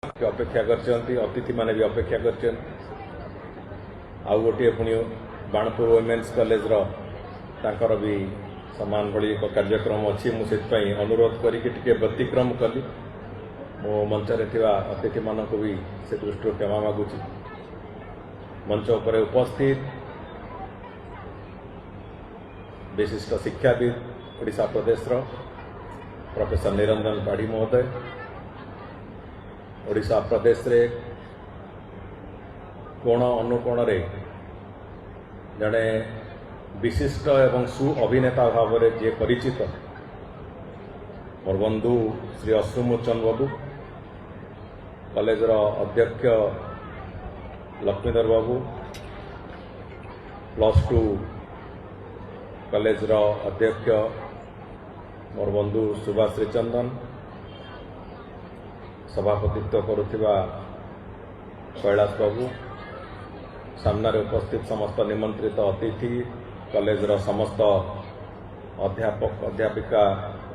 अपेक्षा करछन्ती अतिथि माने भी अपेक्षा करछन आउ गोटे पुणी बाणपुर वुमेन्स कॉलेज रो तांकर भी समान भली एक कार्यक्रम अच्छी मुझे अनुरोध करके व्यतिक्रम कली मो मंच अतिथि मान को भी से दृष्टि क्षमा मागुची। मंच पर उपस्थित विशिष्ट शिक्षाविद ओडिशा प्रदेश प्रोफेसर निरंजन पाढ़ी महोदय, ओडिशा प्रदेश रे कोण अनुकोण रे जड़े विशिष्ट एवं सु अभिनेता भाव में जे परिचित मोर बंधु श्री अश्रुमोचन बाबू, कॉलेज अध्यक्ष लक्ष्मीधर बाबू, +2 कॉलेज अध्यक्ष मोर बंधु सुभाष श्रीचंदन, सभापतित्व करुथिबा कैलाश बाबू, सामने उपस्थित समस्त निमंत्रित अतिथि, कॉलेज समस्त अध्यापक अध्यापिका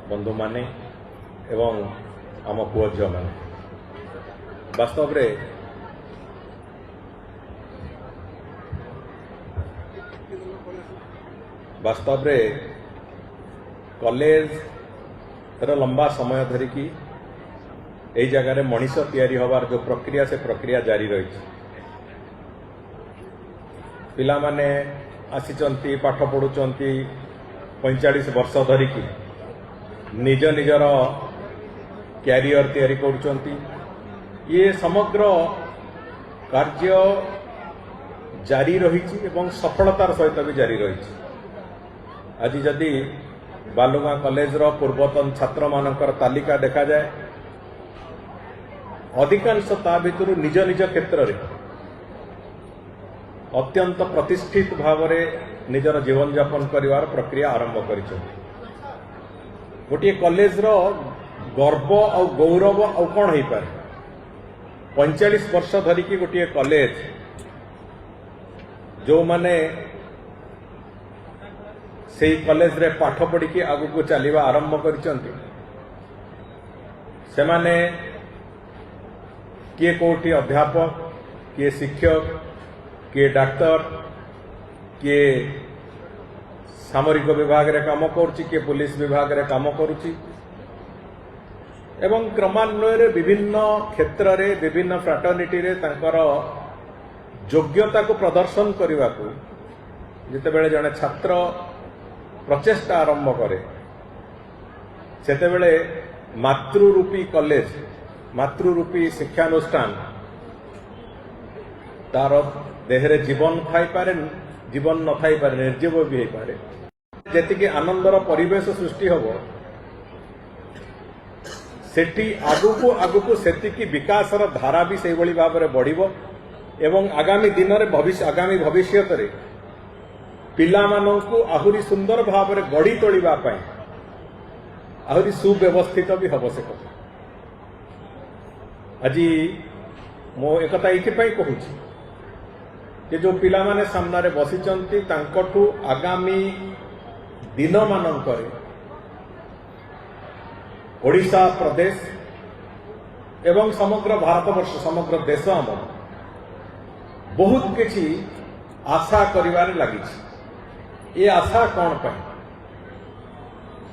बंधु माने एवं आम पुओ झील माने, वास्तव रे कॉलेज लंबा समय धरिकी यही जगह मनीष तैयारी हबार जो प्रक्रिया से प्रक्रिया जारी रही। पिला माने आसीचंती पाठ पढ़ुचंती 45 वर्ष धरिकी निज निजर कैरियर तैयारी करुचंती। ये समग्र कार्य जारी रही एवं सफलतार सहित भी जारी रही। आज जदि बालुगां कॉलेज पूर्वतन छात्र मानकर तालिका देखा जाए अधिकांश ता भितर निज निज क्षेत्र में अत्यंत प्रतिष्ठित भाव में निजर जीवन यापन करिवार प्रक्रिया आरंभ कर गोटे कॉलेज गर्व और गौरव आउ कौन हो पारे 45 वर्ष धरिकी गोटे कॉलेज जो माने से कॉलेज रे पाठ पढ़ी की आगु को चलवा आरंभ करिसंती से माने किए कोठी अध्यापक, किए शिक्षक, किए डाक्तर, किए सामरिक विभाग रे काम करुची, किए पुलिस विभाग रे काम करुची एवं क्रमान्वय रे विभिन्न क्षेत्र रे विभिन्न फ्राटर्निटी रे तांकर योग्यता को प्रदर्शन करने को जितेबेले जड़े छात्र प्रचेष्टा आरंभ करे सेतेबेले मातृरूपी कॉलेज मातृरूपी शिक्षानुष्ठान तार देहरे जीवन थाई पारे, जीवन न थाई पारे, निर्जीव भी हो पारे। जेतिकी आनंदर परिवेश सृष्टि होबो सेठी आगुकू आगुकू सेतिकी विकासर धारा भी से भली भाव में बढ़िबो एवं आगामी दिन में आगामी भविष्य रे पिला माननकू आहुरी सुंदर भाव में गढ़ी तोलिबा पई आहुरी सुव्यवस्थित भी हब से कथा। आज मो एकता ये कहूँ कि जो पिला माने सामने बसीचंती तांकठू आगामी दिन मानकरे ओडिशा प्रदेश एवं समग्र भारतवर्ष समग्र देश आम बहुत किछि आशा करिवारे लगी। ये आशा कौन पाए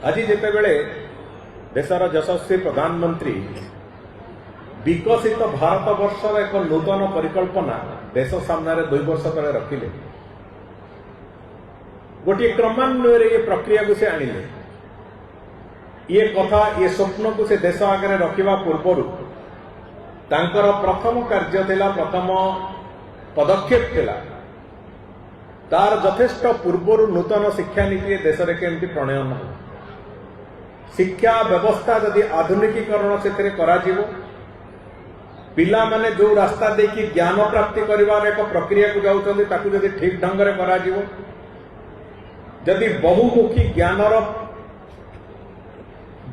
आज जितेबेले देशर यशस्वी प्रधानमंत्री विकसित भारत वर्षर एक नूतन परिकल्पना देश सामने 2 वर्ष तले रखिले गोटे क्रमान्वय ये प्रक्रिया को से आनिले ये कथा ये स्वप्न को से देश आगे रखा पूर्वर तांकर प्रथम कार्य थिला प्रथम पदक्षेप थिला तार यथेष्ट पूर्वर नूतन शिक्षा नीति देश में केमती प्रणयन हो शिक्षा व्यवस्था जदि आधुनिकीकरण से पिला माने जो रास्ता देखी ज्ञान प्राप्ति करिवार एक प्रक्रिया को जाउछन्ति ताकू जदि ठीक ढंग रे करा जीवो जदि बहुमुखी ज्ञानर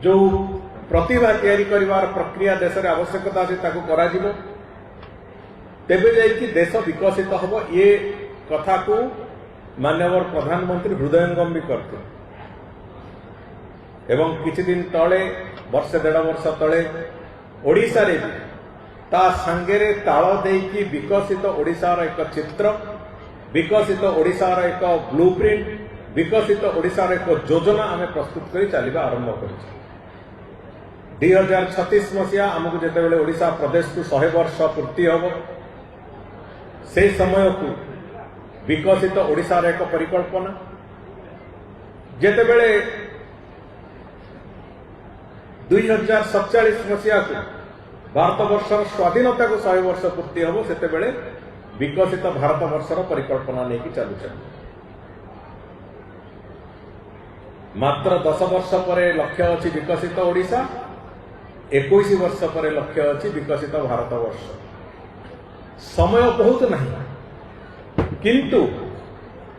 जो प्रतिभा तैयारी करिवार प्रक्रिया देश रे आवश्यकता अछि ताकू करा जीवो तेबे जाइकी देश विकसित हबो। ये कथा को माननीय प्रधानमंत्री हृदयंगम भी करते एवं किछि दिन तले वर्ष 1.5 वर्ष तले ओडिशा रे ता सांगेरे ताल देकी विकसित ओडिशार एक चित्र, विकसित ओडिशार एक ब्लूप्रिंट, विकसित ओडिशार एक योजना आम प्रस्तुत कर चलवा आरंभ कर 2036 मसीहा आमको जिते ओडिशा प्रदेश को 100 वर्ष पूर्ति हम से समय को विकसित ओडिशार एक परिकल्पना जिते 2047 मसीहा को भारत वर्षर स्वाधीनता को 100 वर्ष पूर्ति हम से विकसित भारत वर्षर परिकल्पना नहीं चलुच मात्र 10 वर्ष पर लक्ष्य अच्छी विकसित ओडिशा, 21 वर्ष पर लक्ष्य अच्छी विकसित भारत वर्ष। समय बहुत नहीं किंतु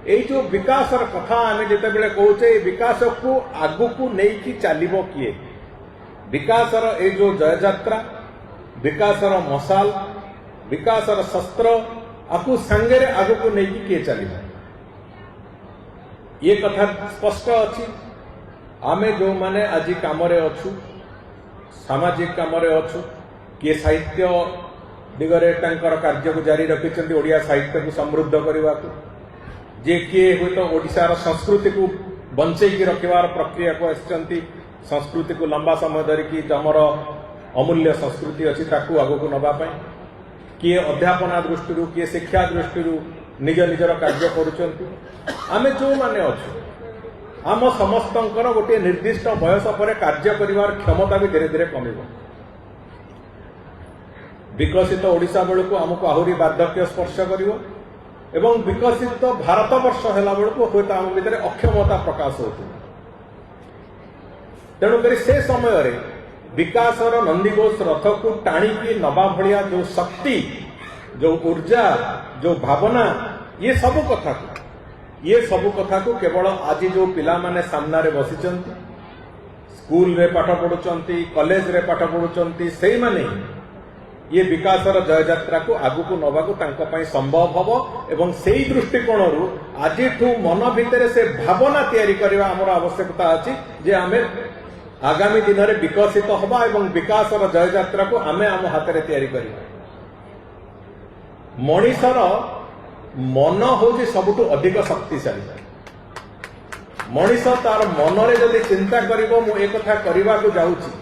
ये जो विकास कथा आम जिते कहे विकास को आगु को नहीं चलो किए, विकासर ये जो जययात्रा, विकासर मशाल, विकासर शस्त्र आपको सांगेरे आगु को नहीं किए चलो ये कथा स्पष्ट अच्छी। आमे जो माने आज काम अच्छु, सामाजिक काम अच्छु, किए साहित्य दिगरे तांकर कार्य को जारी रखिंट ओडिया साहित्य को समृद्ध करने को, जे किए हुए तो ओडिशार संस्कृति को बंचेकी रखिबार प्रक्रिया को आसचंती, संस्कृति को लंबा समय धरिकी आमर अमूल्य संस्कृति अच्छी ताकू आगो को नबा पाई, किए अध्यापना दृष्टि, किए शिक्षा दृष्टि निज निजर कार्य करुचंती। आमे जो माने अच्छु आम समस्तंकर गोटे निर्दिष्ट बयस पर कार्य करिवार क्षमता भी धीरे धीरे कमिब। विकसित ओडिशा बेलू आमको आहुरी बार्धक्य स्पर्श करिवो एवं विकसित भारत वर्ष है बेलू हूँ आम भितर अक्षमता प्रकाश होती। तेणुक से समय विकासर नंदीघोष रथ को टाणिकी नवा भलिया जो शक्ति, जो ऊर्जा, जो भावना, ये सब कथा को केवल आज जो पिला माने सामने बसी स्कूल रे पाठ पढ़ुचंती, कॉलेज रे पाठ पढ़ुचंती, से माने ये विकासर जययात्रा को आगु को नवा को तांको पई संभव हबो एवं सेही दृष्टिकोण रु आज मन भितर से भावना तैयारी करबा हमर आवश्यकता अछि जे आमे आगामी दिन में विकसित हवा एवं विकासर जययात्रा को आमे आम हाथ में तैयारी करिबा। मनीषर मन हूँ सबुठ अधिक शक्तिशाली। मनीष तार मन रे जदि चिंता करिवो मु एक कथा करबा को जाउची,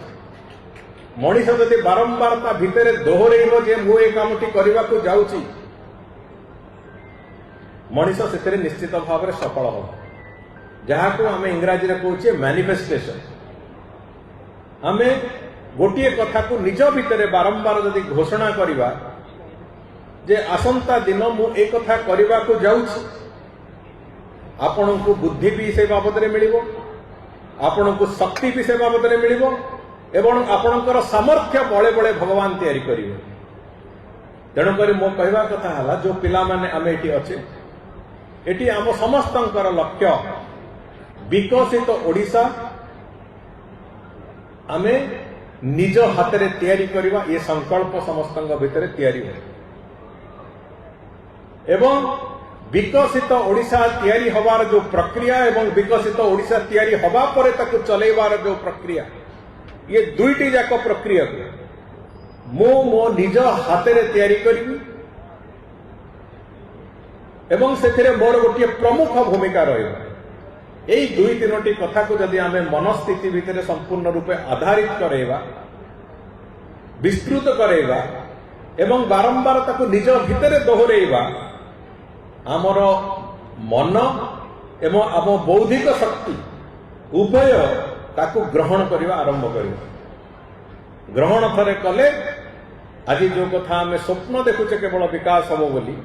मनीष जदि बारंबार ता भितर दोहरेइबो जे मु ए कामटी करबा को जाउची, मनीष सेतरे निश्चित भाव में सफल हो, जहाँ को आम इंग्राजी रे कहूचे मैनिफेस्टेशन। आमे गोटे कथा को निज भितर बारंबार जदि घोषणा करिबा जे आसंता दिन मु ए कथा करबा को जाउछि, आपन को बुद्धि भी से बाबद रे मिलिबो, आपन को शक्ति भी से बाबद रे मिलिबो एवं आपनकर सामर्थ्य बळे बळे भगवान तैयारी करिवे। तेणु करी मो कहवा कथा हला जो पिला माने आमे एठी अच्छे, एठी आम समस्तंकर लक्ष्य विकसित ओडिशा आमे निज हाथ में तैयारी करवा, ये संकल्प समस्त भितर तैयारी हो एवं विकसित ओडिशा तैयारी हबार जो प्रक्रिया एवं विकसित ओडिशा तैयारी हबा परे ताकु चलेबार जो प्रक्रिया, ये दुईटी जाक प्रक्रिया को मो निज हाथ में तैयारी करी एवं से मोर गोटे प्रमुख भूमिका रही। यही दुई तीनोटी कथा को जदि आमे मनस्थिति भितर संपूर्ण रूपे आधारित करेवा, विस्तृत करेवा एवं बारंबार ताकु निज भितर दोहरेइबा, आमर मन एवं आम बौद्धिक शक्ति उभय ताकु ग्रहण करवा आरंभ करिबा। ग्रहण थरे कले आज जो कथा आमे स्वप्न देखुचे केवल विकास हम बोली,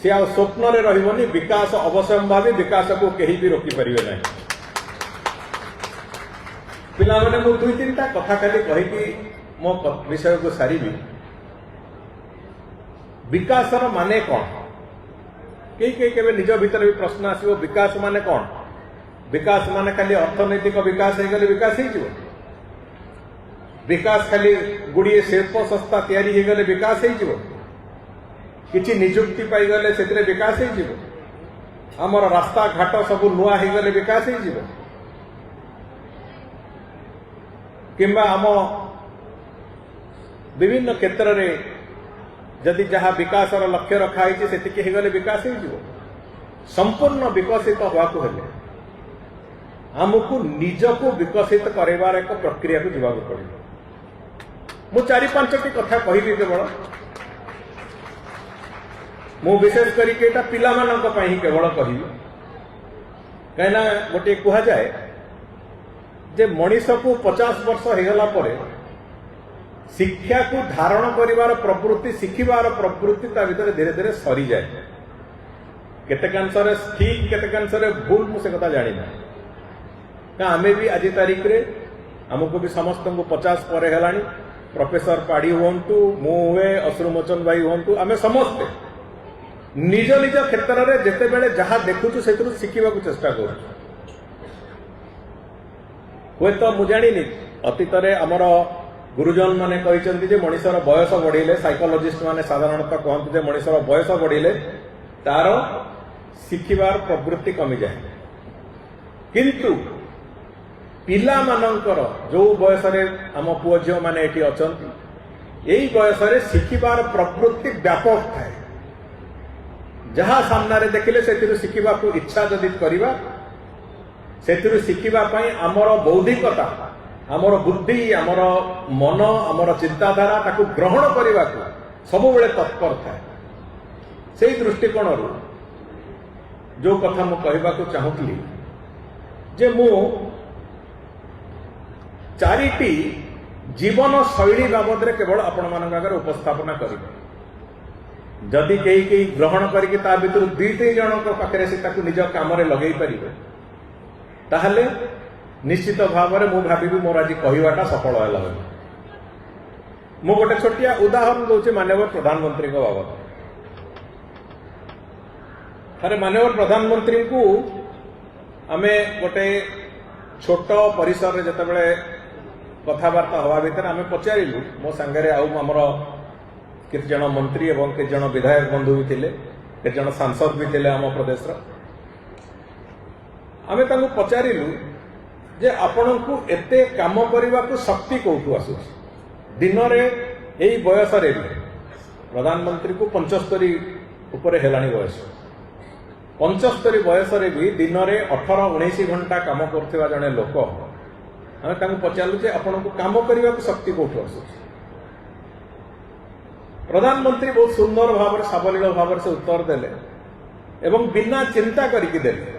से आ स्वप्न रे रहिबनी, विकास अवश्यंभावी, विकास को कहीं भी रोकी परिवे नहीं। पिला माने मु दुई तीनटा कथा खाली कहिकी मो विषय को सारिबी। विकासर माने कौन, कई केबे निज भीतर भी प्रश्न आसीबो, विकास माने कौन? विकास माने खाली अर्थनैतिक विकास है गले विकास है जीव, विकास खाली गुड़िए शिल्प संस्था तैयारी है गले विकास है जीव, किछि निजुक्ति पाई गले सेतरे विकास है जीव, आमर रास्ता घाट सब नुआ है गले विकास है जीव, किंबा आम विभिन्न क्षेत्र में जदि जहाँ विकास लक्ष्य रखाई से गले विकास हो संपूर्ण विकसित हवा आमको निजको विकसित करार एक प्रक्रिया को जावाक पड़ो। मु 4-5टी कथा कहि केवल मु विशेष करके पिला केवल कहि कहीं गोटे कह जाए जे मनीष को 50 वर्ष होगला पर शिक्षा को धारण करिवार प्रवृत्ति शिखिबार प्रवृत्ति ता भीतर धीरे धीरे सरी जाए। केतेकांशरे ठीक केतेकांशरे भूल मु से कथा जानी ना आमे भी आज तारीख रे हमको भी समस्त को 50 पर हेलानी प्रोफेसर पाड़ी हुंतु मु हुए अश्रुमोचन भाई हुंतु आमे समस्ते निज निज क्षेत्र में जिते बेले जहाँ देखुचु से शिखा चेष्टा कर हुए तो मु जानी अतीत आमर गुरुजन माने कहते जे मनीषर बयस बढ़िले साइकोलॉजिस्ट माने साधारणतः कहते जे मनीषर बयस बढ़िले तार शिखिबार प्रवृत्ति कमी जाए किंतु पिला मानकर जो बयस आम पुओ झील मैंने ये अच्छा यही बयस शिखिबार प्रवृत्ति व्यापक थाए जहाँ सामने देखिले से शिखा को इच्छा जदि करवा से शिखा आमर बौद्धिकता आमर बुद्धि आमर मन आमर चिंताधारा ताकू ग्रहण करने को सब बेले तत्पर थाए से दृष्टिकोण जो कथा मु कहबा को चाहूली जे मु 4टी जीवन शैली बाबद रे केवल आपण मान आगे उपस्थापना करिबे जदि कई ग्रहण करके ता भीतर 2-3 जन पाखे से निज काम लगे पारे ताहले निश्चित भाव में मु भावी मोर आज कहवाटा सफल है। मु गोटे छोटिया उदाहरण दूसरी माननीय प्रधानमंत्री बाबद अरे माननीय प्रधानमंत्री को आमे गोटे छोट परिसर में जिते कथबार्ता हवा भितर आमे पचारू मो सांगे आमर केते जन मंत्री एवं केते जन विधायक बंधु भी थिले केते जन सांसद भी थिले आम प्रदेश आमे तांको पचारिलु जे आपण को एते काम करने को शक्ति कौटू आसु दिन में यही बयस प्रधानमंत्री को 75 उपरे हेलानी बयस 75 बयस भी दिन में 18-19 घंटा काम करथिबा जने लोक आमे तांको पचारलु जे आपण को काम करने को शक्ति कौटू आसु प्रधानमंत्री बहुत सुंदर भाव सावलील भाव से उत्तर देले एवं बिना चिंता करके देले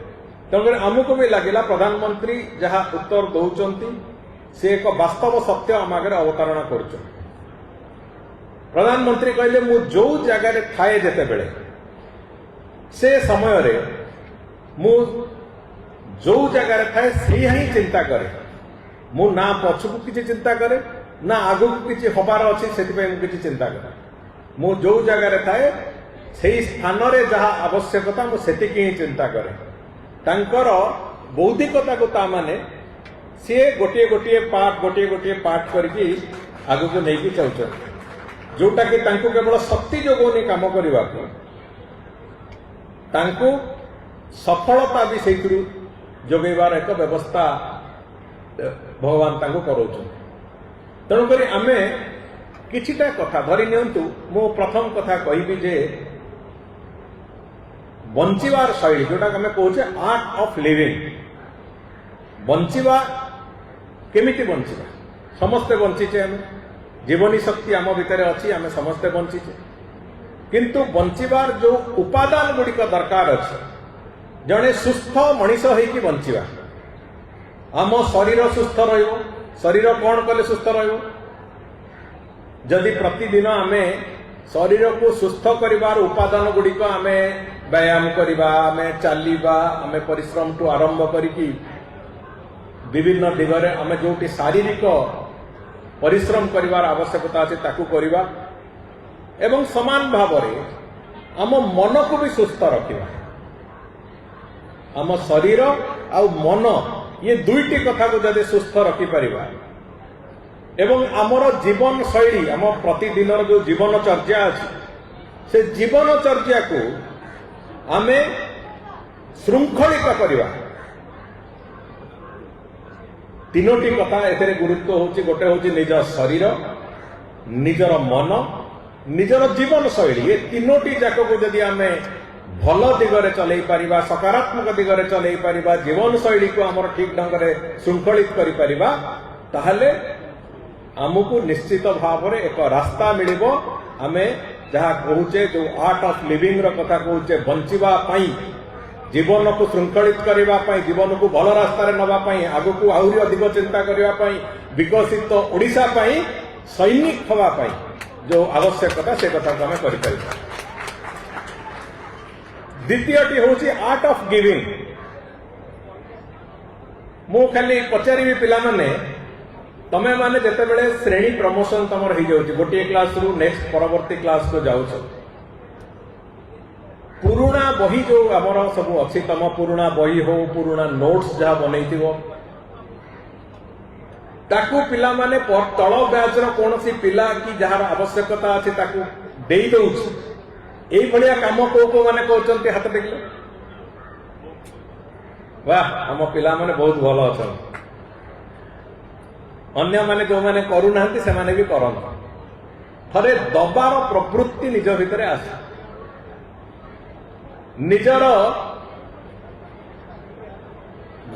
तेणुकर आमको भी लगे प्रधानमंत्री जहाँ उत्तर दौरान से एक वास्तव सत्य आम आगे अवतारण कर प्रधानमंत्री कहले मु जो जगार थाए जेते बेले से समय रे मु जो जगार थाए से ही चिंता करे मु ना पछकू किसी चिंता करे ना आगू किसी हबार अच्छी से किसी चिंता करे मु जो जगार थाए से स्थान रे जहाँ आवश्यकता मुझे ही चिंता करे तांकर बौद्धिकता को ता माने सी गोटे गोटे पार्ट करके आगु को नहीं चाहते जोटा कि तांको केवल शक्ति जोगौनी काम करने को तांको सफलता भी से जोगेबार एक व्यवस्था भगवान तांको कराउछन तेणुक आमे किछिटा कथा धरी नियंतु मो प्रथम कथा कहबी जे बंचिवार शैली जोटा आम कहे आर्ट ऑफ लिविंग बंचिवा केमिति बंचिवा समस्ते बंचीचे आम जीवनी शक्ति आम भितर अच्छी आम समस्ते बंचीचे किंतु बंचिवार जो उपादान गुड़िक दरकार अच्छे जड़े सुस्थ मनीष होइकी बंचिवा आम शरीर सुस्थ रहिबो शरीर कौन कले सुस्थ रहिबो जदि प्रतिदिन आमे शरीर को सुस्थ करिवार उपादान गुड़िक आमे व्यायाम करवा आमे चलिबा आमे परिश्रम टू आरंभ करिकी विभिन्न दिगरे आमे जोटी शारीरिक परिश्रम करिवार आवश्यकता अछि ताकू करिवा एवं समान भाव रे आम मन को भी सुस्थ रखिबा आम शरीर आ मन ये दुईटी कथा को जदि सुस्थ रखि परिबा एवं आमर जीवन शैली आम प्रतिदिन जो जीवनचर्या अछि से जीवनचर्या को आमे श्रृंखलित करवा 3टी कथा एथे गुरुत्व होची गोटे होची निज शरीर निजर मन निजर जीवन शैली ये तीनोटी जाक को जदि आमे भल दिगरे चलई पारिबा सकारात्मक दिगरे चलई पारिबा जीवन शैली को हमर ठीक ढंग रे श्रृंखलित करि पारिबा ताहले हमकु निश्चित भाव रे एक रास्ता मिलिबो आमे जहा कहूचे जो आर्ट ऑफ लिविंग रो कथा कहूचे बंचिबा पई जीवन को श्रृंखलित करबा पई जीवन को भल रास्ता रे नबा पई आगु को आहुरी अधिक चिंता करबा पई विकसित ओडिसा पई सैनिक हवा पई जो आवश्यकता से कथा को हमें करि पारिबा द्वितीयटी होची आर्ट ऑफ गिविंग मु खाली पचारिबी पिला माने तमे माने जेते बेले श्रेणी प्रमोशन तमर हो जाउची गोटे क्लास रु नेक्स्ट परवर्ती क्लास को जाउछ पुराना बही जो हमर सब अछि तम पुराना बही हो पुराना नोट्स जहा बनैतिबो ताकू पिला माने तळ बैच रो कोनसी पिला की जहार आवश्यकता अछि ताकू देई दउछ एई भलिया काम को माने कहउचंती हाथ देखले वाह हम पिला माने बहुत भलो अछन अन्य माने जो माने करू नाहंती से माने भी करन थरे दबार प्रवृत्ति निज भितरे आसे निजर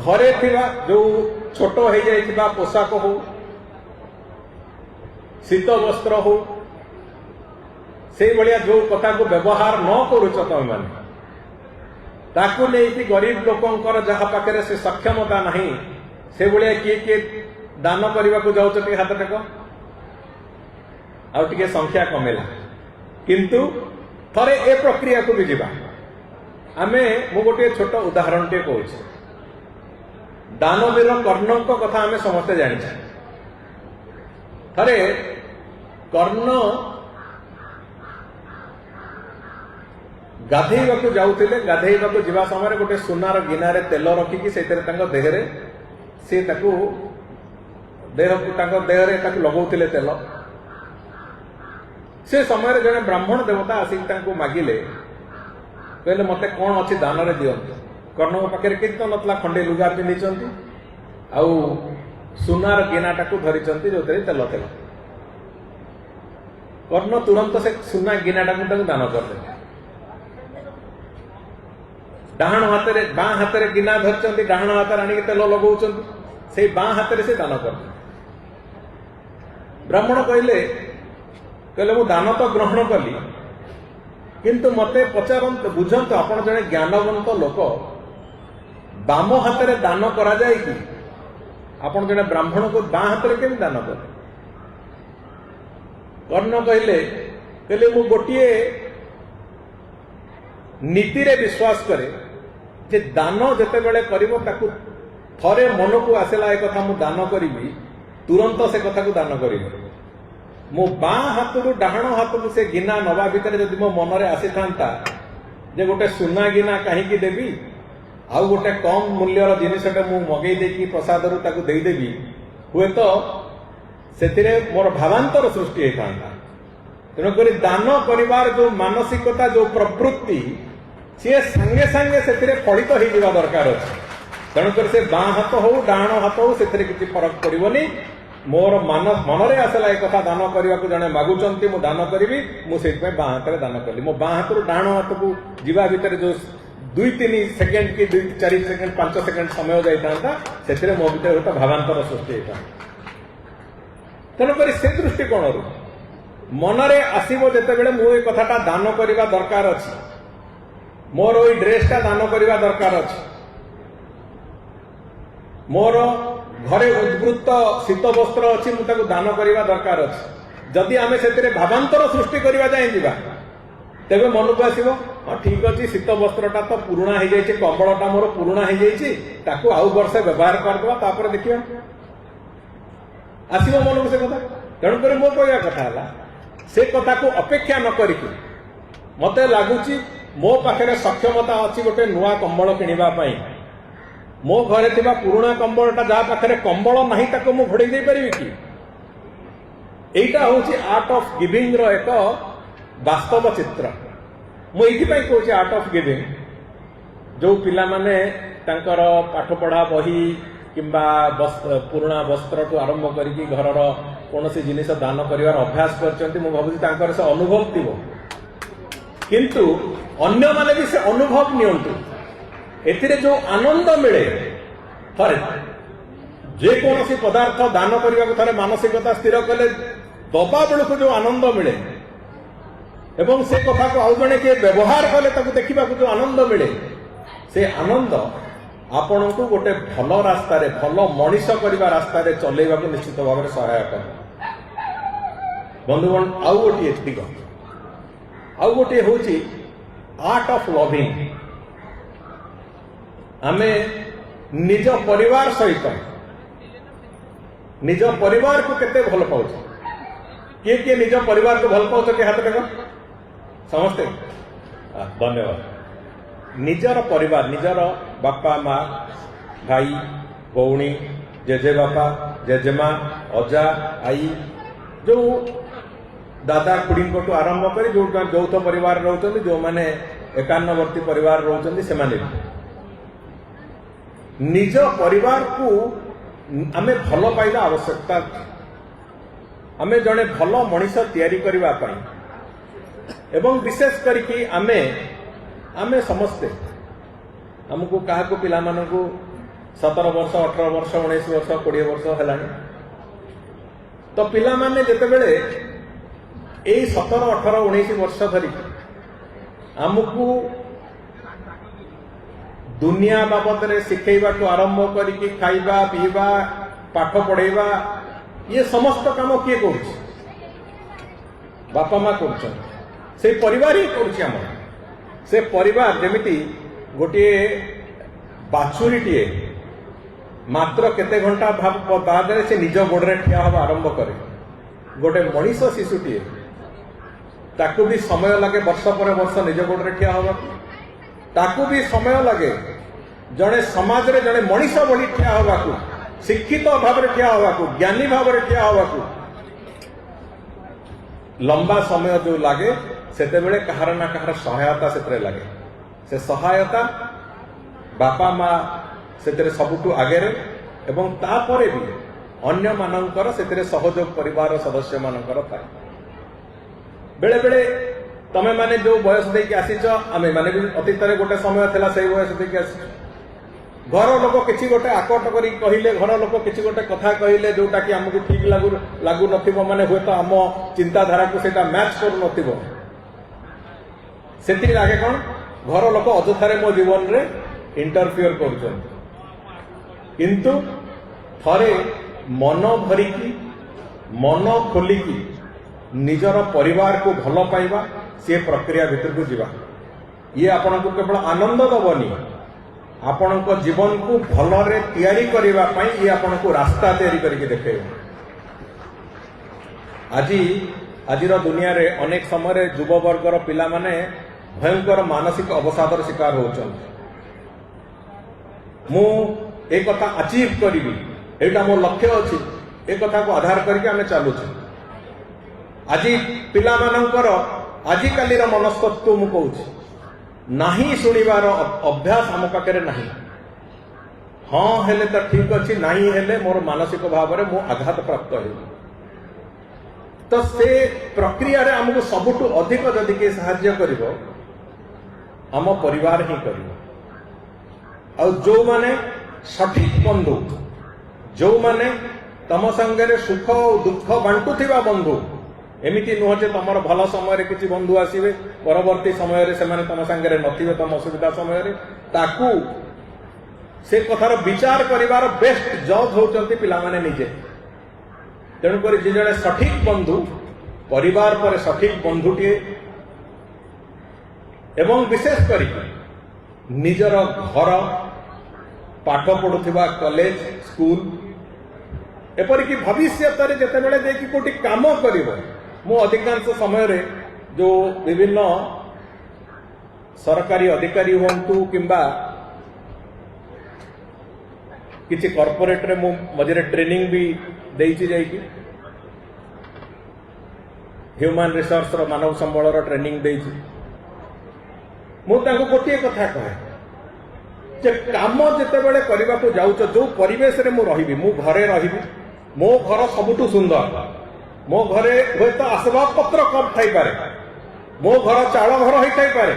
घरे थिबा जो छोट हो जाइथिबा पोशाक हो शीत वस्त्र हो से भलिया जो कथा को व्यवहार न करूच तमे माने ताकू नहीं गरीब लोकंकर जहा पाखे से सक्षमता नहीं से भलिया किए दान करने को जाऊँ हाथ टेक आउे संख्या कमेला किंतु थरे ए प्रक्रिया को भी जीवा आमे मु गोटे छोट उदाहरण टे कहूँ दानवीर कर्ण कथा आमे समस्ते जानी थरे कर्ण गाधेवा को जाऊले गाधेवा को जीवा समय गोटे सुनार गिनारे तेल रखिकी से देहरे से देहरे लगौले तेल से समय जड़े ब्राह्मण देवता आसिक मागिले कहले मते कौन अच्छी दान रे दियंतु कर्ण पाखे कित नतला खंडे लुगा पिंधि आउ सुनार गिनाटा को धरी जो तेल तेल कर्ण तुरंत से सुना गिनाटा को दान करदे डाहाण हाथ बाँ हाथ में गिना धरती डाहाण हाथ आनी तेल लगौं से बाँ हाथ से दान कर ब्राह्मण कहले कहले मु दान तो ग्रहण कली किंतु मते पचारत बुझंत आपण जने ज्ञानवंत लोक बाम हाथ में दान करा जाए कि आपण जने ब्राह्मण को बाँ हाथ में केमि दान करे कर्ण कहले कहले मु गोटिए नीति रे विश्वास करे जे दान जते बेले करिवो ताकू थरे मन को आसेला एक कथा मु दान करिवि तुरंत से कथा को दान करिवि मो बाँ हाथ रु डाहाण हाथ को से गिना नवा भितर जदि मो मन रे आसी थांता जे गोटे सुना गिना काहीकि देबी आउ गोटे कम मूल्यर जिनिसटे मु मगेई देकी प्रसाद रु ताकू देई देबी हुए तो सेतिरे मोर भावांतर सृष्टि हे थांता तेणुक दान करिवार जो मानसिकता जो प्रवृत्ति सी संगे संगे से फलित हो दरकार अच्छे तेणुक से बाँ हाथ हो डाण हाथ हो से किसी फरक पड़ोनी मोर मनरे आसला एक कथा दान करने को जड़े मागुंट मु दान करी मुझे बाँ हाथ में दान कली मो बाँ हाथ डाण हाथ को जीवा भितर जो 2-3 सेकेंड की 2-4 सेकेंड 5 सेकेंड समय जाता से मो भर गोटे भावांतर सृष्टि होता तेणुक से दृष्टिकोण मनरे आसो जिते मुझे कथाटा दान करने दरकार अच्छी मोर ओई ड्रेसटा दान करने दरकार अच्छी मोर घरे उद्वृत्त शीत वस्त्र अच्छी मुझे दान करने दरकार अच्छी जदि आम से भावांतर सृष्टि करवा जाए जीवा तेरे मन को आसो हाँ ठीक अच्छे शीत वस्त्रटा तो पुराणा हो जाए कंबलटा मोर पुराणा हो जाए आउ वर्षे व्यवहार करदे देखिए आसो मन को से कथा तेणुक मो कहवा कथा है से कथा को अपेक्षा न करिकी मते लगुच मो पाखे सक्षमता अच्छी गोटे नुआ कंबल किणवा मो घरे थिबा पुराणा कंबलटा जहाँ पाखे कंबल नहीं ताको मु घोड़े दे पारि कि एटा होची आर्ट ऑफ गिविंग रो एक वास्तव चित्र मुझे कहूँ आर्ट ऑफ गिविंग जो पिला माने तांकर पाठ पढ़ा बही किंबा पुराणा वस्त्र टू आरंभ करिकी घरर कौन सी जिनिस दान करिवार अभ्यास करचंती मु भाबुची तांकर से अनुभव थिबो किंतु अन्य माने भी से अनुभव नियंतु एथिरे जो आनंद मिले थरे जे कौन सी पदार्थ दान करने को थरे मानसिकता स्थिर कले दबा बेलू जो आनंद मिले एवं से कथा को आउ जने के व्यवहार कले ताकू देखा जो आनंद मिले से आनंद आपण को गोटे भल रास्ता भल मनीष करने रास्ता चलैवा निश्चित भाव में सहायक बंधुगण आउ गोटे दिग आउ गोटे हूँ आर्ट ऑफ लविंग आमे निज परिवार सहित निज परिवार को केते भल पाउछ किए किए निज परिवार को भल पाउछ के हाथ देख समस्ते धन्यवाद निजर परिवार निजर बापा माँ भाई भौणी जेजे बापा जेजेमा अजा आई जो दादा खुड़ी को आरंभ कर जो यौथ परिवार रोचंदी जो माने एकान्नवर्ती परिवार रोचंदी से माने निज परिवार को आमे भल पाइबा आवश्यकता आमे जड़े भल मनीष तैयारी करबा पई एवं विशेष करके आमे आमे समस्ते हमको क्या को पिला मानू 17 वर्ष 18 वर्ष 19 वर्ष 20 वर्ष है तो पिला माने जेते बेले यही 17 18 19 वर्ष धरी आमको दुनिया बाबद रे शिखेबा को आरंभ करके खाइबा पीवा पाठ पढ़ेबा ये समस्त काम किए कर बापा माँ कर परिवार ही कर से परिवार जमीती गोटे बाछुरीटे मात्र केते घंटा बाद से निज गोड़े ठिया हवा आरंभ करे गोटे मनीष शिशुटे ताकू भी समय लगे वर्ष पर वर्ष निज गोड़े ठिया हवा ताकू भी समय लगे जड़े समाज रे जड़े मनीष बड़ी ठिया हवा को शिक्षित भाव में ठिया हवा को ज्ञानी भाव में ठिया हवा को लंबा समय जो लगे सेते बेले कहार ना कहार सहायता से लगे से सहायता बापा माँ से सबुठू आगे एवं तापरे भी अन्य मानकर से सहयोग परिवार सदस्य मानकर था बेले बेले तमे माने जो बयस देकी आसीच आमे माने भी अतीत रे गोटे समय थिला से बयस देकी आसी घर लोक किछि गोटे आकट करी कहिले घर लोक किछि गोटे कथा कहिले जोटा कि हमकु ठीक लागू नथिबो माने हुए तो आम चिंताधारा को सेटा मैच करू नथिबो सेति लागे कोन घर लोक अजथारे मो जीवन रे इंटरफियर करूछन किंतु थरे मन भरिकी मन खोलिकी निजर परिवार को भल पाइबा से प्रक्रिया भीतर को जीवा ये आपण को केवल आनंद दबनी आपण को जीवन को भल रे तैयारी करबा पई ये आपण को रास्ता तैयारी करके देखेबो आजिर दुनिया रे अनेक समय युव वर्गर पिला माने भयंकर मानसिक अवसादर शिकार होचन मु एक कथा अचीव करी एटा मो लक्ष्य अछि एक कथा को आधार करके आमे चालू आज पिला मानकर आजिकाली मनस्तत्व मु कहूँ नहीं शुणिबार अभ्यास आम पाखे नहीं हाँ हेले तो ठीक अच्छी नहीं हेले मोर मानसिक भाव में मु आघात प्राप्त हो तो से प्रक्रिया रे हमको सबुठु अधिक जदि के साहाय्य करिवो आम परिवार ही करिवो आ जो माने सठिक बंधु जो माने तम संगे सुख और दुख बांटुथिबा बंधु एमिति नुह जे तुम भल समय किसी बंधु आसवे परवर्ती समय से तम सांगे नथिबे तम असुविधा समय ताकू से कथार विचार करिवार बेस्ट जज होचंती पिला माने निजे तेणुक जे जड़े सठिक बंधु परिवार पर सठिक बंधुटे एवं विशेष करी निजर घर पाठ पढ़ुथिबा कॉलेज स्कूल एपरिक भविष्य जिते बड़े देखिए कोटी काम करिवो मु अधिकांश समय रे जो विभिन्न सरकारी अधिकारी हुंतु किंबा किसी कॉर्पोरेट रे मु मझे ट्रेनिंग भी देइछि जाइकी ह्यूमन रिसोर्स रो मानव संबल रो ट्रेनिंग देइछि मु ताको गोटे कथा कहे जे काम जिते बड़े करबा को जाउछ जो परिवेश रे मु रहिबी मु घरे रहिबी मो घर सबुठु सुंदर मो घरे हुए तो आसबाब पत्र कम थाई पारे मो घर चाल घर होई पारे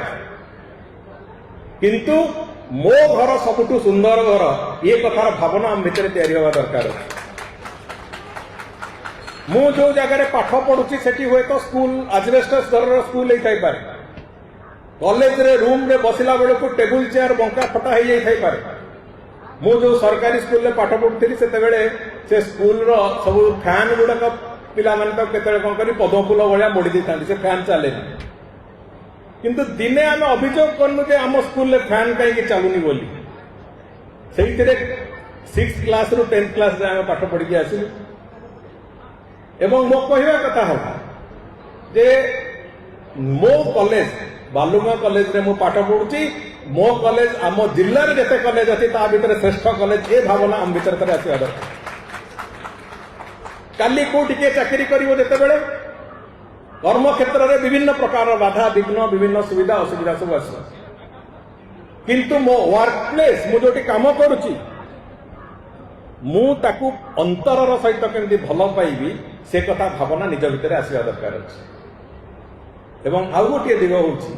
किंतु मो घर सबुठु सुंदर घर ये कथार भावना आम भितर तैयारी होगा दरकार मु जो जगह पाठ पढ़ुची सेठी हुए तो स्कूल आजबेस्टस घर स्कूल होई पारे कॉलेज रे रूम रे बसिला बेले को टेबुल चेयर बंका फटा हो जाई पारे मु जो सरकारी स्कूल रे पाठ पढ़ुथली सेते बेले से स्कूल रो सब फैन गुडा पिला माने तो केतळे कोन करी पदम फुल भलिया मोडी दी थांदी से फैन चले किंतु दिने आम अभियोग करनु जे आम स्कूल रे फैन कहीं चलुनी बोली सेइतिरे 6th क्लास रु 10th क्लास रे आम पाठ पढ़ी के आसिलु एवं मो कहवा कथा हो जे मो कॉलेज बालुगा कॉलेज रे मो पाठ पढ़ुची मो कॉलेज आम जिल्ला रे जते कॉलेज अछि ता भितर श्रेष्ठ कॉलेज ए भावना आम भितर करे आसी दरकार काली कोठी के चाकरी करिवो जते बेले कर्म क्षेत्र रे विभिन्न प्रकार बाधा विघ्न विभिन्न सुविधा असुविधा सब आस किंतु मो वर्क प्लेस मु जोटी काम करूची मु ताकू अंतरर सहित केमती भल पाइबी से कथा भावना निज भितर आसिया दरकार अछि एवं आउ गोटे दिग होउची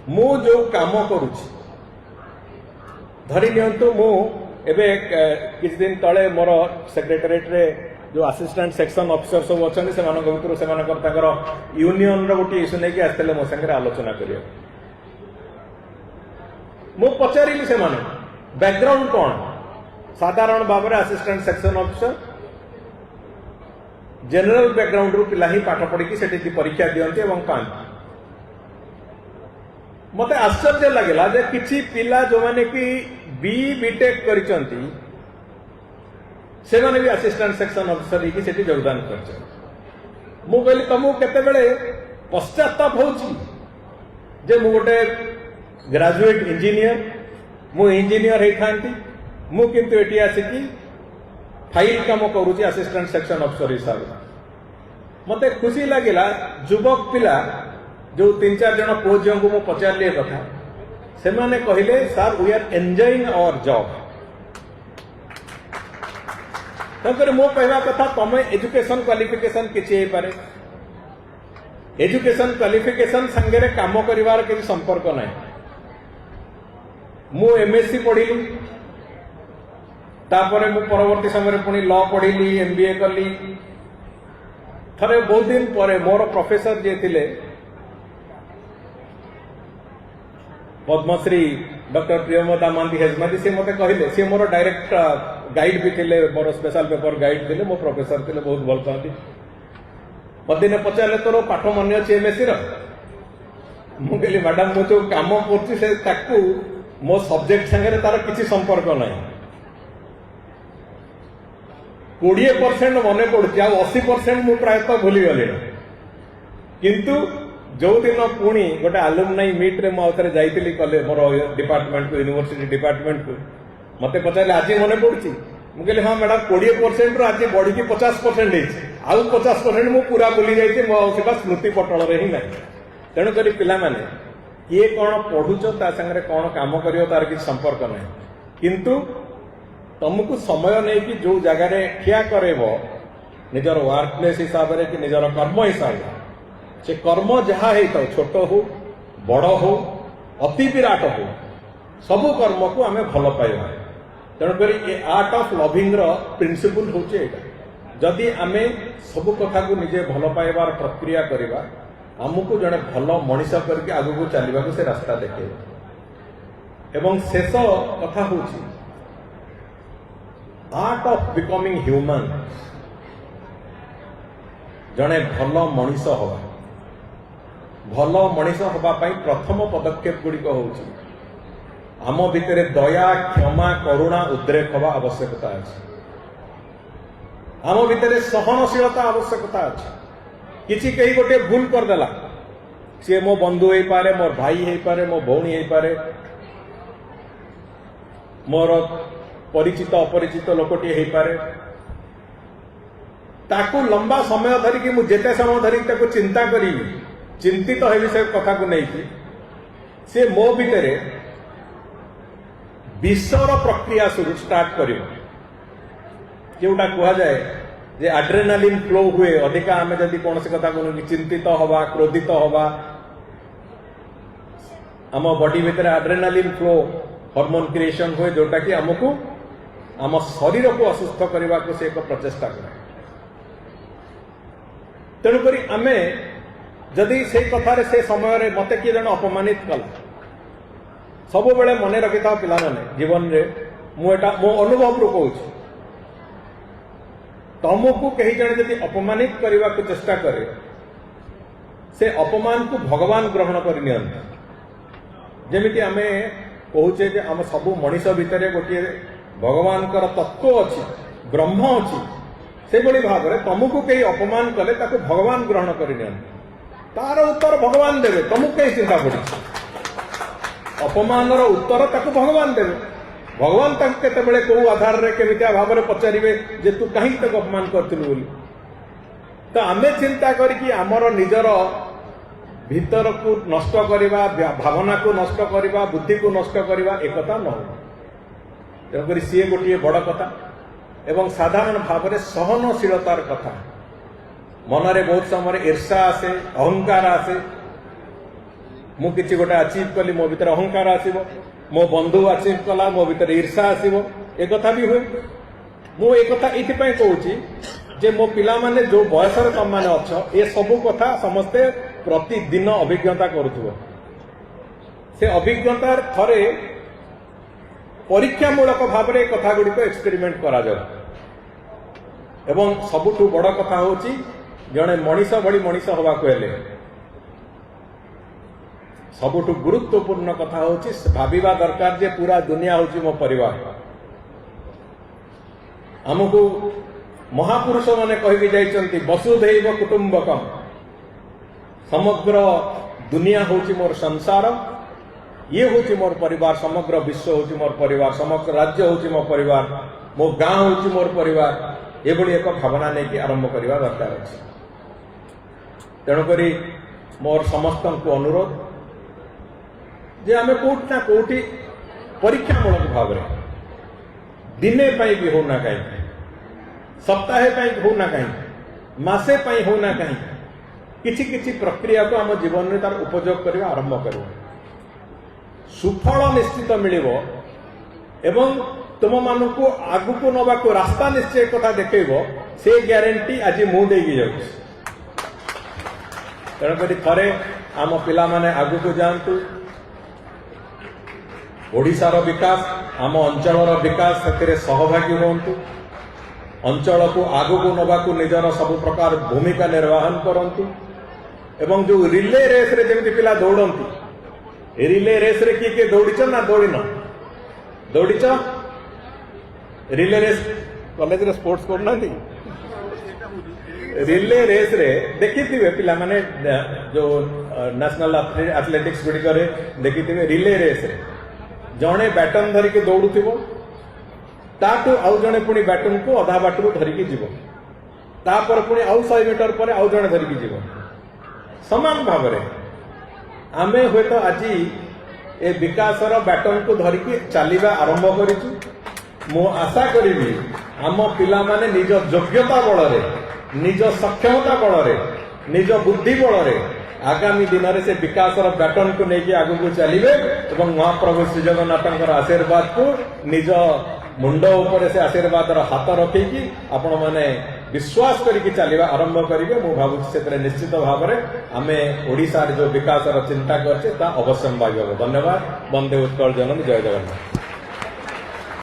मु जो काम करूची धरि नियंतु मु एबे किछ दिन तळे मोर सेक्रेटरीएट रे जो असिस्टेंट सेक्शन ऑफिसर सब अच्छा से यूनियन रोटे इश्यू नहीं कि आसते मो संगे आलोचना कर पचारि से बैकग्राउंड कौन साधारण भाव में assistant section officer general background रु पिला ही पाठ पढ़ी से परीक्षा दियंती एवं पांच मते आश्चर्य लगेगा जे किछि पिला जो माने कि बीटेक करिसंती से माने भी असिस्टेंट सेक्शन ऑफिसर ही सेठी योगदान कर मु कहली तुमको केते बेले पश्चाताप होची जे मु गोटे ग्रेजुएट इंजीनियर मु इंजीनियर हे थांती मु किंतु एटी आसिकी फाइल काम करूची असिस्टेंट सेक्शन ऑफिसर हिसाब मते खुशी लागिला युवक पिला जो 3-4 जन पुओ झियो को मु पचारली कथा से माने कहिले sir we are enjoying our job तकर मो कहवा कथा तमे एजुकेशन क्वालिफिकेशन किछि हे पारे एजुकेशन क्वालिफिकेशन संगे रे काम करिवार किछि संपर्क नै मु एमएससी पढिली तापरे मु परवर्ती समय रे पुनी लॉ पढिली एमबीए करली थरे बहुत दिन परे मोर प्रोफेसर जे थिले पद्मश्री डॉक्टर प्रियमदा मांदी हेजमादी से मते कहले से मोर डायरेक्ट गाइड भी थिले मोर स्पेशल पेपर गाइड थिले मो प्रोफेसर थिले बहुत भल पाती पदिने पचारले तोर पाठ मन अछि एमएससी रो मु कहली मैडम मु जो काम करछि से ताकू मो सब्जेक्ट संगे तार किछि संपर्क नै 20% मने पड़ुछि आ 80% मु प्रायतः भूली गले किंतु जो दिन पुणी गोटे आलुमनाई मीट रे मु आउथरे जाइतिली कले मोर डिपार्टमेंट को यूनिवर्सिटी डिपार्टमेंट को मते पचारे आज मने पड़ुछि मु कहली हां मैडम 20% रो आज बढ़ी की 50% है आउ 50% मु पूरा भूली जाइछि मो सेटा स्मृति पटल रे ही नै तेणु करी पिला माने किए कोन पढुचो ता संगे कोन काम करियो तार कि संपर्क नै किंतु तुमको समय नहीं कि जो जगह रे ठिया करेबो निजर वर्क प्लेस हिसाब रे कि निजर कर्म हिसाब से कर्म जहाँ है तो छोट हो बड़ हो अति विराट हो सबु कर्म को आम भल पाइबा तेणुकर ये आर्ट ऑफ लविंग रो प्रिंसिपल होचे एटा जदि आम सबु कथा को निजे भल पाइबार प्रक्रिया करिबा हमको जड़े भल मनीष करके आगु चलने को से रास्ता देखे एवं शेष कथा होची आर्ट ऑफ बिकमिंग ह्यूमन जड़े भल मनीष हवा भल मनीष हवा प्रथम पदक्षेप गुड़िक होची आम भितर दया क्षमा करुणा उद्रेक हवा आवश्यकता अच्छी आम भितर सहनशीलता आवश्यकता अच्छी किसी कहीं गोटे भूल करदेला सी मो बंधु हो पारे मोर भाई हो पारे मो भौणी हो पारे मोर परिचित अपरिचित लोकटी हो पारे ताकू लंबा समय धरिकी मु जेते समय धरिकी ताकू चिंता करी चिंतित है से कथा को नहीं से मो भितर विश्वर प्रक्रिया शुरू स्टार्ट कर जोटा कह जाए जे एड्रेनालिन फ्लो हुए अधिका आम जदि कौन कथा कहूँ चिंतित हवा क्रोधित हवा आम बॉडी भितर एड्रेनालिन फ्लो हार्मोन क्रिएशन हुए जोटा कि आमको आम शरीर को असुस्थ करने को से एक प्रचेषा करे तेणुक आम जदि से कथार से समय मत किए जन अपमानित कला सब बेले मन रखि था पिला माने जीवन रे मुझा मो अनुभव रू कहूँ तुमको कहीं जन जदि अपमानित करने को चेष्टा करे से अपमान को भगवान ग्रहण कर जमीती आम कहुचे जे आम सबू मनीष भितर गोटे भगवान तत्व अच्छी ब्रह्म अच्छी से भाव में तुमको कहीं अपमान कले ताको भगवान ग्रहण कर तार उत्तर भगवान देवे तुमको कहीं चिंता पड़ी अपमान उत्तर ताको भगवान देवे भगवान केतबेले कौ आधार रे केमितिया भाव में पचारे जे तू कहीं तक अपमान करथिलु बोली तो आम चिंता करिकी आमर निजर भीतर को नष्ट करवा भावना को नष्ट करवा बुद्धि को नष्ट करवा एक कथा न तेणुक सी गोटे बड़ कथा एवं साधारण भाव में सहनशीलतार कथा मनरे बहुत समय ईर्षा आसे अहंकार आसे मु किछि गोटे अचीव कली मो भीतर अहंकार आसीबो मो बंधु अचीव कला मो भीतर ईर्षा आसीबो ए कथा भी हुए मु ए कथा इथिपय कहूची जे मो पिला माने जो बयस तुम मैंने अच्छ ये सबू कथा समस्ते प्रतिदिन अभिज्ञता करुथुबो से अभिज्ञतार थरे परीक्षामूलक भाव में कथा गुड़िक एक्सपेरिमेंट करा जाए एवं सबुठु बड़ कथा होची जड़े मनीष भली मनीष हवा को हेले सबुठु गुरुत्वपूर्ण कथा होची भाविबा दरकार जे पूरा दुनिया होची मो परिवार हमको महापुरुष माने कहि जाइचंती वसुधैव कुटुंबकम समग्र दुनिया होची मोर संसार ये होची मोर परिवार समग्र विश्व होची मोर परिवार समग्र राज्य होची मोर परिवार मो गाँ होची मोर परिवार ये एक भावना नहीं कि आरंभ करवा दरकार अच्छे तेणुक मोर समस्त को अनुरोध जे आम कौटना कौटी परीक्षामूलक भाव में दिने भी होना कहीं सप्ताहे होना कहीं मासे होना कहीं किछि किछि प्रक्रिया को आम जीवन में तार उपयोग करवा आरंभ कर सुफल निश्चित मिलिबो एवं तुम मान को आगु को नवा को रास्ता निश्चय कथा देखो से ग्यारंटी आज मु देगी जाऊँ तेणुक थे आम पिला माने आगु को जातु ओडिशार विकास आम अंचल विकास से सहभागी हूँ अंचल को आगु को नवा को निजर सब प्रकार भूमिका निर्वाहन करंतु एवं जो रिले रेस रे जमी पिला दौड़ती रिले रेस रे किए दौड़ीच ना दौड़ीन दौड़ीच रिले रेस कॉलेज रे स्पोर्ट्स करना रिले रेस रे देखी पिला माने जो नेशनल एथलेटिक्स गुड़िक देखी रिले रेस रे जड़े बैटन धरिकी दौड़ुथिबो ताटू आउ जड़े पुणी बैटन को अधा बाटू धरिकी जीव तापर पुणी आउ 100 मीटर पर आउ जड़े धरिकी जीव समान भाव में आमे हुए तो आज ए विकासर बैटन को धरिकी चलवा आरंभ करिछु मु आशा करी आम पिला माने निज योग्यता बल निज सक्षमता बल निज बुद्धि बल आगामी दिन में से विकासर बैटन को लेकिन आगु को चलिए एवं महाप्रभु श्री जगन्नाथ आशीर्वाद को निज मुंड उपर से आशीर्वाद हाथ रखी आपण मैंने विश्वास करके चलवा आरंभ करेंगे मु भावुँ से निश्चित भाव में आम ओडिशा जो विकास चिंता करछे ता अवश्य भाग्य धन्यवाद। वंदे उत्कल जननी जय जगन्नाथ।